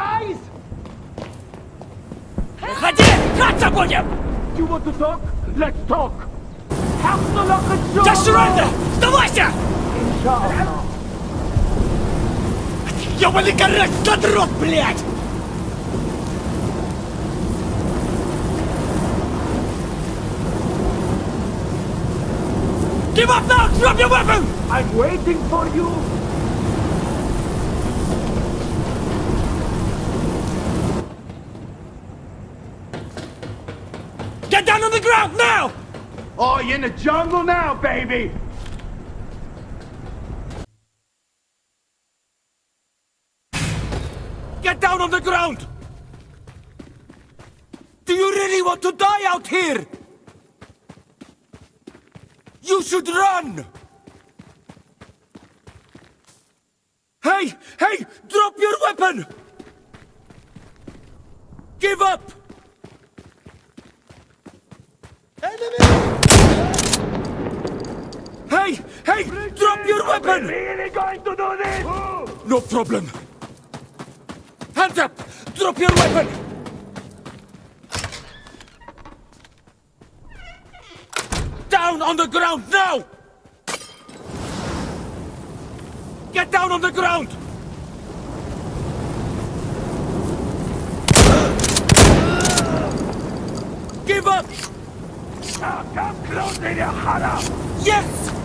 guys! Выходи! Драться будем! You want to talk? Let's talk! Я surrender! Сдавайся! Inshallah. Ёбаный карась, задрот, блядь! Give up now! Drop your weapon! I'm waiting for you! Get down on the ground now! Oh, you're in the jungle now, baby! Get down on the ground! Do you really want to die out here? You should run! Hey! Hey! Drop your weapon! Give up! Hey! Hey! Drop your weapon! Are we really going to do this? No problem. Hands up! Drop your weapon! Down on the ground now! Get down on the ground! Give up! Now come closer, you haram! Yes!